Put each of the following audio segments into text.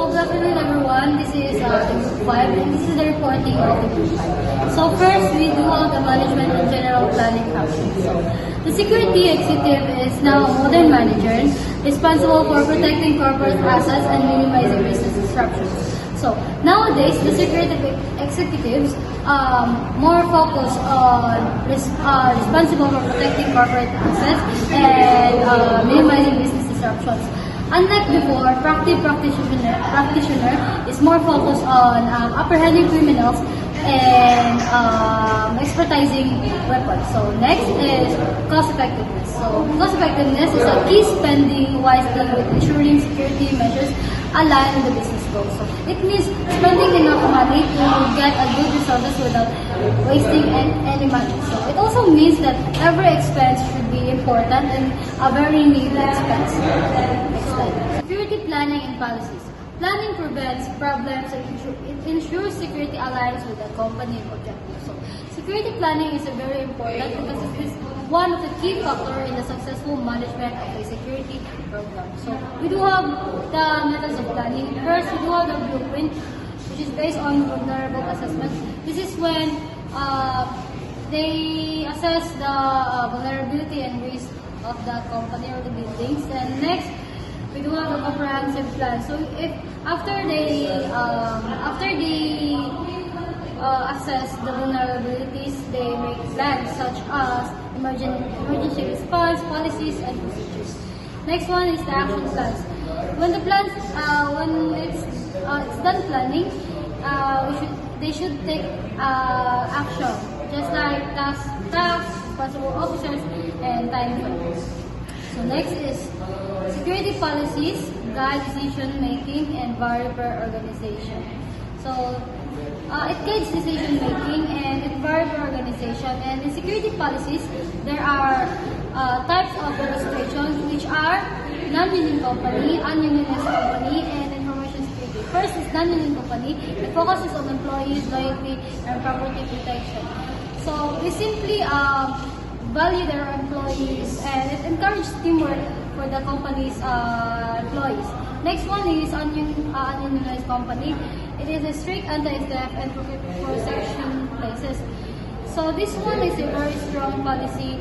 So definitely number one, this is the group 5, and this is the reporting of the group 5. So first, we do all the management and general planning functions. So the security executive is now a modern manager responsible for protecting corporate assets and minimizing business disruptions. So nowadays, the security executives more focus on responsible for protecting corporate assets and minimizing business disruptions. Unlike before, practitioner is more focused on apprehending criminals and expertising weapons. So next is cost effectiveness. So cost effectiveness is a key spending wisely with ensuring security measures align with the business goals. So it means spending enough money to get a good resources without wasting any money. So it also means that every expense should be important and a very needed expense. Next slide. Security planning and policies. Planning prevents problems and it ensures security aligns with the company objectives. So security planning is very important because it is one of the key factors in the successful management of a security program. So we do have the methods of planning. First, we do have the blueprint, which is based on vulnerable assessment. This is when they assess the vulnerability and risk of the company or the buildings. And next, we do have a comprehensive plan. So if after they assess the vulnerabilities, they make plans such as emergency response, policies, and procedures. Next one is the action plans. When the plans, when it's done planning, they should take action, just like tasks, responsible officers, and time frames. So next is security policies, guide decision making, and vary per organization. So it guides decision making and it varies per organization. And in security policies, there are types of registrations which are non-union company, ununionized company, and information security. First is non-union company. It focuses on employees, loyalty, and property protection. So we simply value their employees and it encourages teamwork for the company's employees. Next one is ununionized company. It is a strict anti-theft and protection places. So this one is a very strong policy,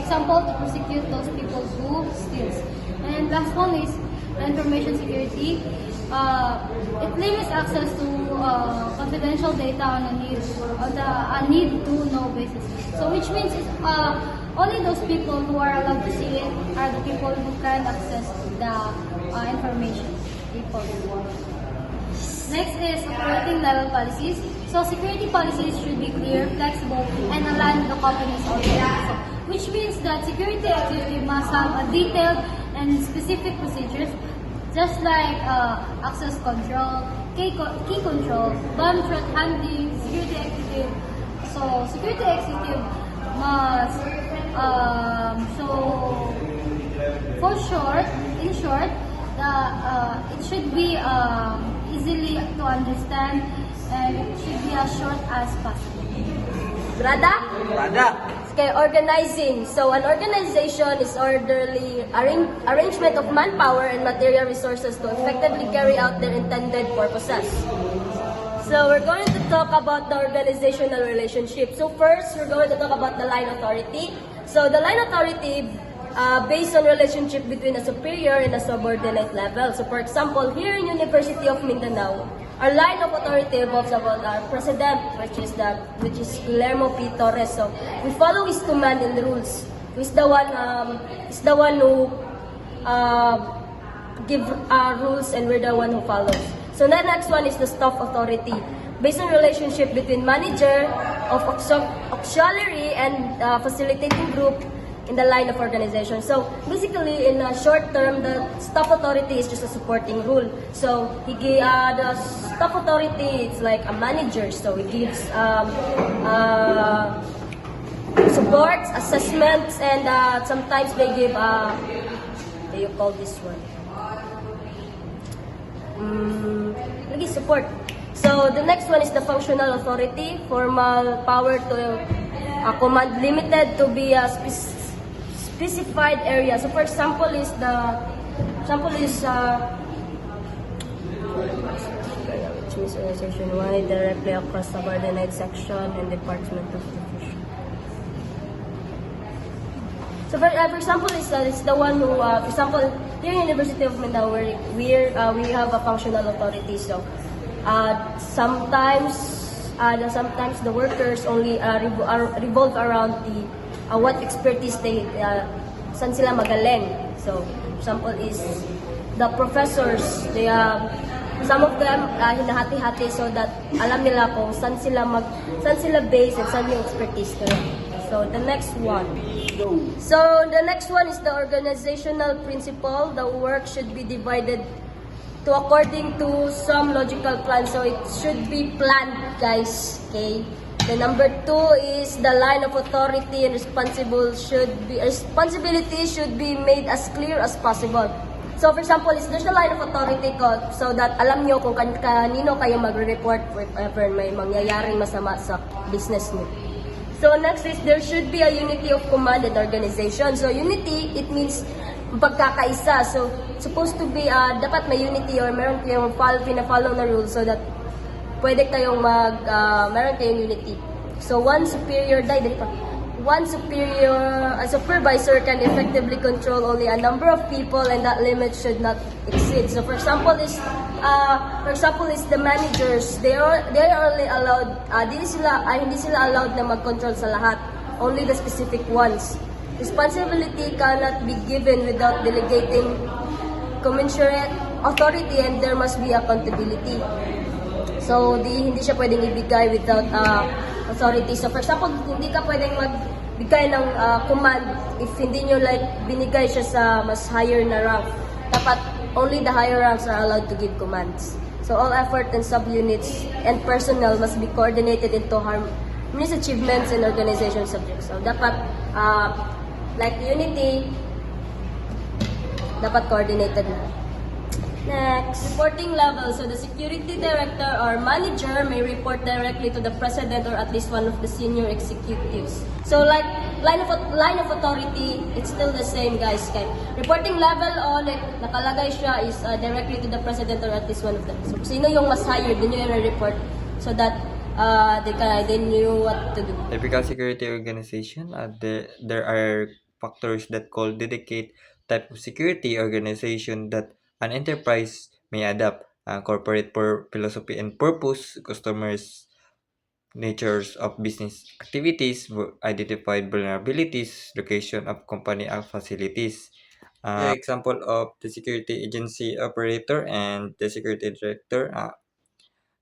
example to prosecute those people who steals. And last one is information security. It limits access to confidential data on a need to know basis. So which means only those people who are allowed to see it are the people who can access the information. Next is operating level policies. So security policies should be clear, flexible, and aligned with the company's objectives. Which means that security executive must have a detailed and specific procedures, just like access control, key control, bomb threat handling, security executive. So security executive must in short, it should be easily to understand and it should be as short as possible. Brada. Okay, organizing. So an organization is orderly arrangement of manpower and material resources to effectively carry out their intended purposes. So we're going to talk about the organizational relationship. So first, we're going to talk about the line authority. So the line authority based on relationship between a superior and a subordinate level. So for example, here in University of Mindanao, our line of authority revolves about our president, which is Guillermo P. Torres. So we follow his command and rules. He's the one who give rules, and we're the one who follows. So the next one is the staff authority, based on relationship between manager of auxiliary and facilitating group in the line of organization. So basically, in a short term, the staff authority is just a supporting rule. So the staff authority is like a manager. So he gives supports, assessments, and sometimes they give what do you call this one? Support. So the next one is the functional authority, formal power to command limited to be a specified area. So for example is which means organization-wide, directly across subordinate section and department of division. So for example, it's the one who, for example, here in University of Mindanao, we have a functional authority. So sometimes the workers only revolve around the what expertise they saan sila magaling. So example is the professors. They some of them hinahati-hati so that alam nila kung saan sila base and saan yung expertise nila. So the next one. So the next one is the organizational principle. The work should be divided to according to some logical plan. So it should be planned, guys. Okay. The number 2 is the line of authority and responsibility should be made as clear as possible. So for example, is there's a line of authority ko so that alam nyo kung kanino kayo magre-report if may mangyayaring masama sa business niyo. So next is there should be a unity of command and organization. So unity, it means pagkakaisa. So supposed to be dapat may unity or meron kayong pina-follow na rules so that pwede kayong meron kayong unity. So one supervisor can effectively control only a number of people and that limit should not exceed. So for example is the managers. They are only allowed hindi sila allowed na mag-control sa lahat. Only the specific ones. Responsibility cannot be given without delegating commensurate authority and there must be accountability. So hindi siya pwedeng ibigay without authority. So for example, hindi ka pwedeng magbigay ng command if hindi nyo binigay siya sa mas higher na rank. Dapat only the higher ranks are allowed to give commands. So all effort and subunits and personnel must be coordinated into harmonious achievements and organization subjects. So dapat like unity, dapat coordinated na. Next, reporting level. So the security director or manager may report directly to the president or at least one of the senior executives. So like line of authority, it's still the same, guys. Okay. Reporting level nakalagay siya is directly to the president or at least one of them. So sino yung mas higher, din yung report so that they knew what to do. Typical security organization, there are factors that call dedicate type of security organization that an enterprise may adopt. Corporate philosophy and purpose, customers, natures of business activities, identified vulnerabilities, location of company facilities. The example of the security agency operator and the security director.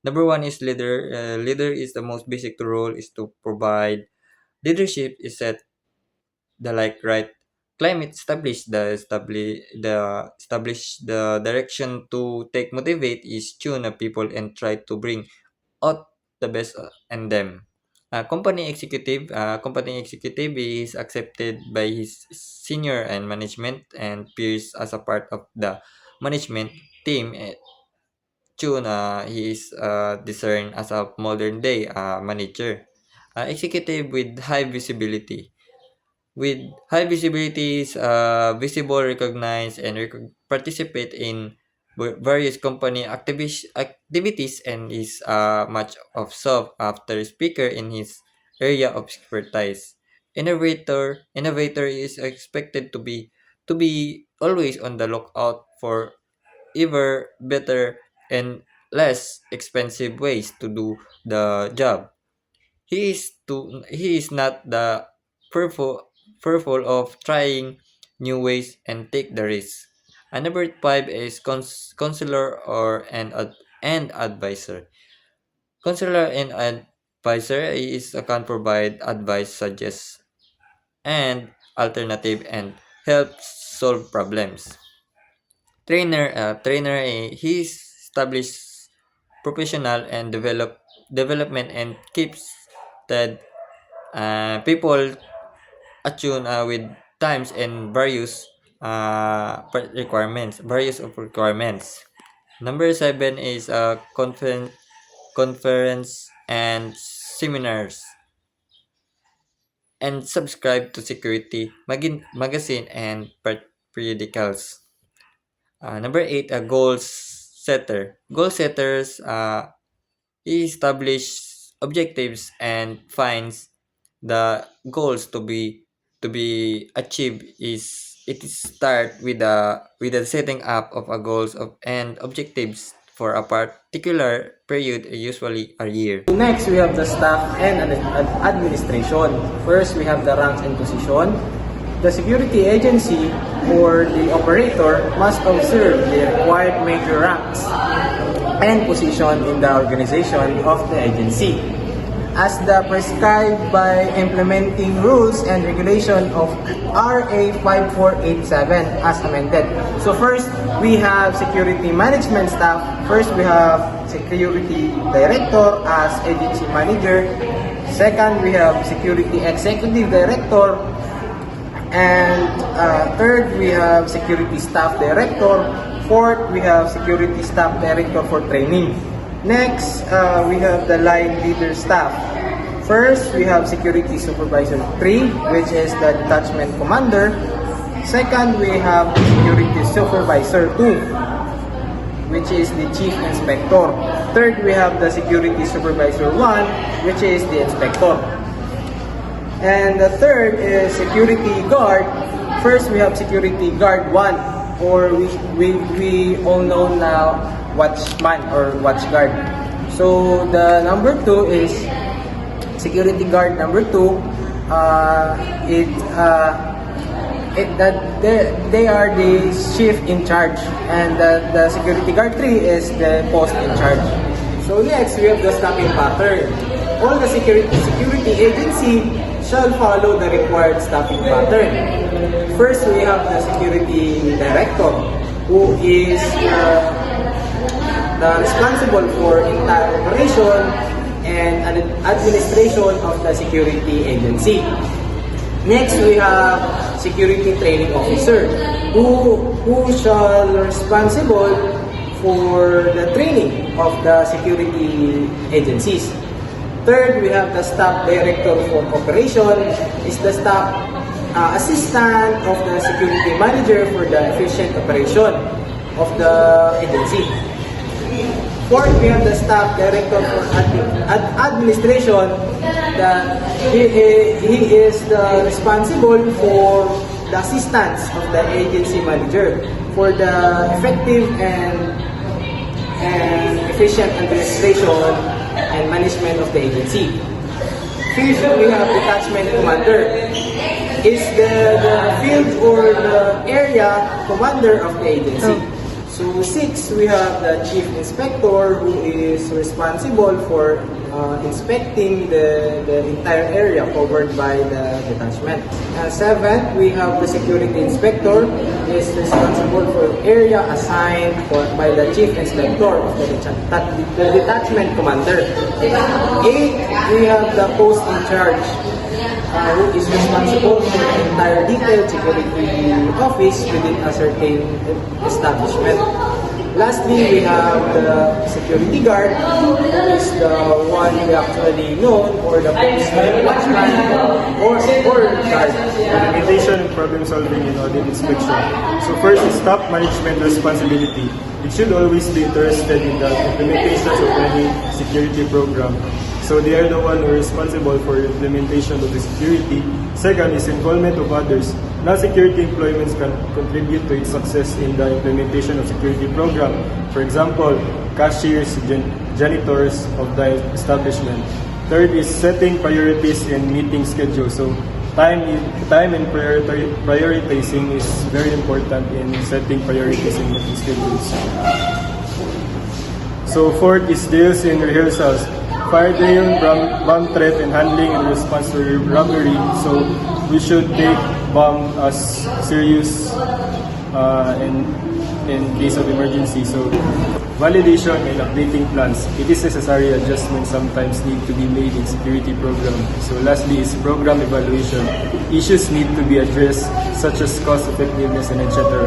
Number 1 is leader. Leader is the most basic role is to provide leadership is set the right climate, establish the direction to take, motivate is tune people and try to bring out the best in them. Company executive is accepted by his senior and management and peers as a part of the management team. Tune he is discerned as a modern day manager. Executive with high visibility. With high visibility is visible, recognized, and participate in various company activities and is much of sought after speaker in his area of expertise. Innovator is expected to be always on the lookout for ever better and less expensive ways to do the job. He is not the fearful of trying new ways and take the risk. And number 5 is counselor or and advisor. Counselor and advisor can provide advice, suggest and alternative and help solve problems. Trainer he is established professional and development and keeps the people attuned with times and various requirements. Number 7 is conference and seminars and subscribe to security magazine and periodicals. Number 8, goals setter. Goal setters establish objectives and finds the goals to be achieved. Is start with the setting up of a goals of and objectives for a particular period, usually a year. Next, we have the staff and administration. First, we have the ranks and position. The security agency or the operator must observe the required major ranks and position in the organization of the agency, as the prescribed by implementing rules and regulation of RA 5487 as amended. So first, we have security management staff. First, we have security director as agency manager. Second, we have security executive director. And third, we have security staff director. Fourth, we have security staff director for training. Next, we have the line leader staff. First, we have security supervisor 3, which is the detachment commander. Second, we have security supervisor 2, which is the chief inspector. Third, we have the security supervisor 1, which is the inspector. And the third is security guard. First, we have security guard 1, or we all know now watchman or watch guard. So the number 2 is security guard number 2. They are the chief in charge, and the security guard 3 is the post in charge. So next, we have the staffing pattern. All the security agency shall follow the required staffing pattern. First, we have the security director, who is the responsible for entire operation and administration of the security agency. Next, we have security training officer, who shall responsible for the training of the security agencies. Third, we have the staff director for operation, is the staff assistant of the security manager for the efficient operation of the agency. Fourth, we have the staff director for administration. He is the responsible for the assistance of the agency manager for the effective and efficient administration and management of the agency. Fifth, we have detachment commander. Is the field or the area commander of the agency. So sixth, we have the chief inspector, who is responsible for inspecting the entire area covered by the detachment. Seventh, we have the security inspector, who is responsible for area assigned by the chief inspector of the detachment commander. Eighth, we have the post in charge, who is responsible for the entire detailed security office within a certain establishment. Lastly, we have the security guard, who is the one we actually know for the post watchman or guard. Implementation and problem solving in audit inspection. So first is staff management responsibility. It should always be interested in the implementation of any security program. So they are the one who are responsible for implementation of the security. Second is involvement of others. Non-security employments can contribute to its success in the implementation of security program. For example, cashiers, janitors of the establishment. Third is setting priorities and meeting schedules. So time and prioritizing is very important in setting priorities and meeting schedules. So fourth is drills and rehearsals. Fire drill, bomb threat, and handling in response to robbery. So we should take bomb as serious in case of emergency. So validation and updating plans. It is necessary adjustments sometimes need to be made in security program. So lastly is program evaluation. Issues need to be addressed such as cost effectiveness and etc.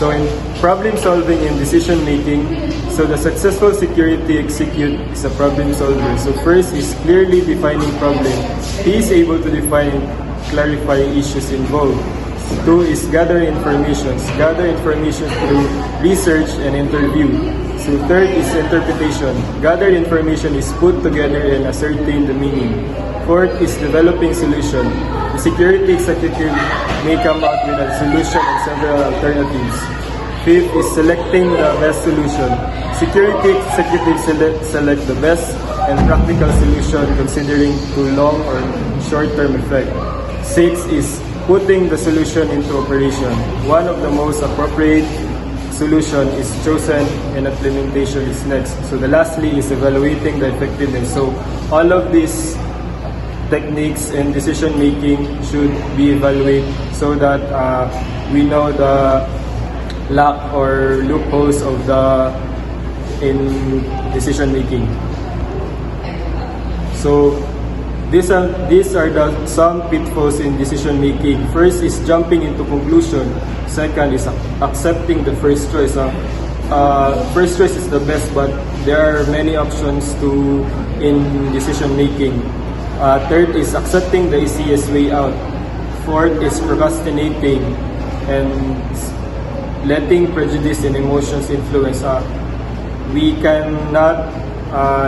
So in problem solving and decision making, so the successful security execute is a problem solver. So first is clearly defining problem. He is able to define and clarify issues involved. 2 is gather information. Gather information through research and interview. So third is interpretation. Gathered information is put together and ascertain the meaning. Fourth is developing solution. The security executive may come out with a solution and several alternatives. Fifth is selecting the best solution. Security executive select the best and practical solution considering to long or short-term effect. Six is putting the solution into operation. One of the most appropriate solution is chosen and implementation is next. So the lastly is evaluating the effectiveness. So all of these techniques and decision making should be evaluated so that we know the lack or loopholes of in decision making. So these are some pitfalls in decision making. First is jumping into conclusion. Second is accepting the first choice. First choice is the best, but there are many options in decision making. Third is accepting the easiest way out. Fourth is procrastinating and letting prejudice and emotions influence. We cannot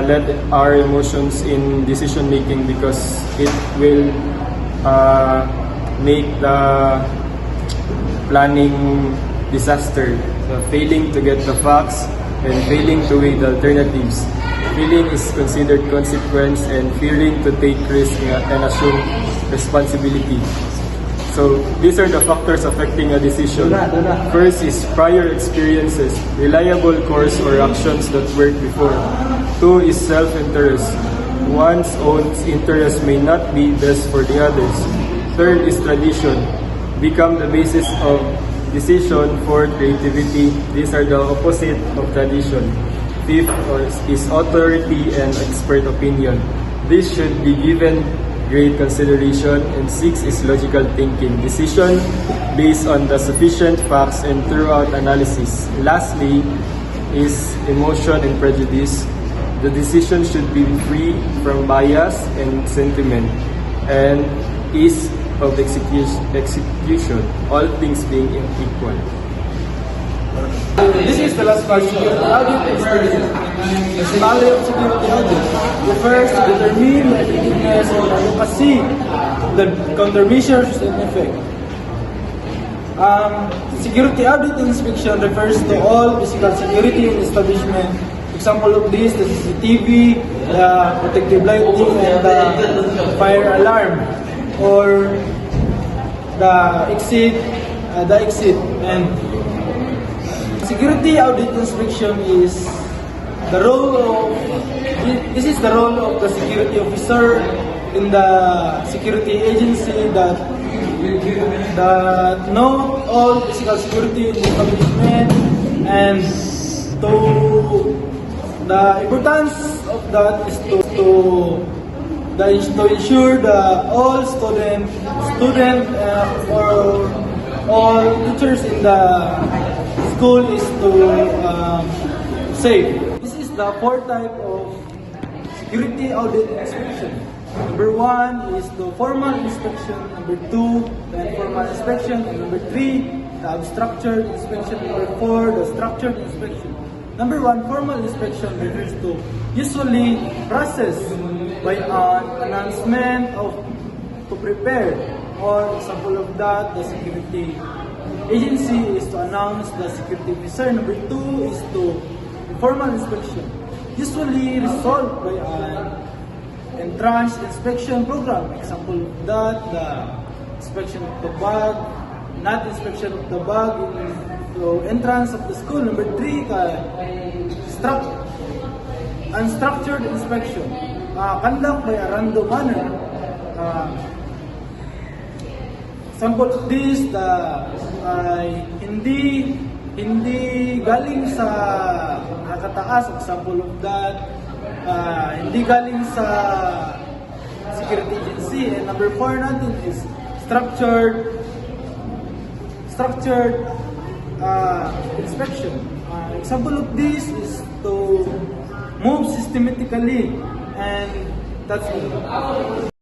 let our emotions in decision making because it will make the planning disaster. So failing to get the facts and failing to weigh the alternatives. Failing is considered consequence and fearing to take risk and assume responsibility. So these are the factors affecting a decision. First is prior experiences, reliable course or actions that worked before. 2 is self-interest. One's own interest may not be best for the others. Third is tradition, become the basis of decision. For creativity, these are the opposite of tradition. Fifth is authority and expert opinion. This should be given great consideration. And 6 is logical thinking, decision based on the sufficient facts and throughout analysis. Lastly is emotion and prejudice. The decision should be free from bias and sentiment and ease of execution, all things being equal. This is the last question. Audit expertise. The value of security audit refers to determine the effectiveness or advocacy of the countermeasures and effect. Security audit inspection refers to all physical security in establishment. Example of this, the CCTV, the protective lighting, and the fire alarm, or the exit, and security audit inspection is the role of the security officer in the security agency that know all physical security in the establishment, and the importance of that is to ensure that all student or all teachers in the school is safe. This is the 4 type of security audit inspection. Number 1 is the formal inspection. Number 2, the informal inspection. And number 3, the unstructured inspection. Number 4, the structured inspection. Number 1, formal inspection refers to usually process by an announcement to prepare, or example of that, the security agency is to announce the security officer. Number 2 is to informal inspection, usually resolved by an entrance inspection program. Example of that, the inspection of the bag, not inspection of the bag in the entrance of the school. Number 3, unstructured inspection, conduct by a random manner. Example of this, hindi galing sa nakataas. Example of that, hindi galing sa security agency. And number 4 natin is structured inspection. Example of this is to move systematically, and that's it.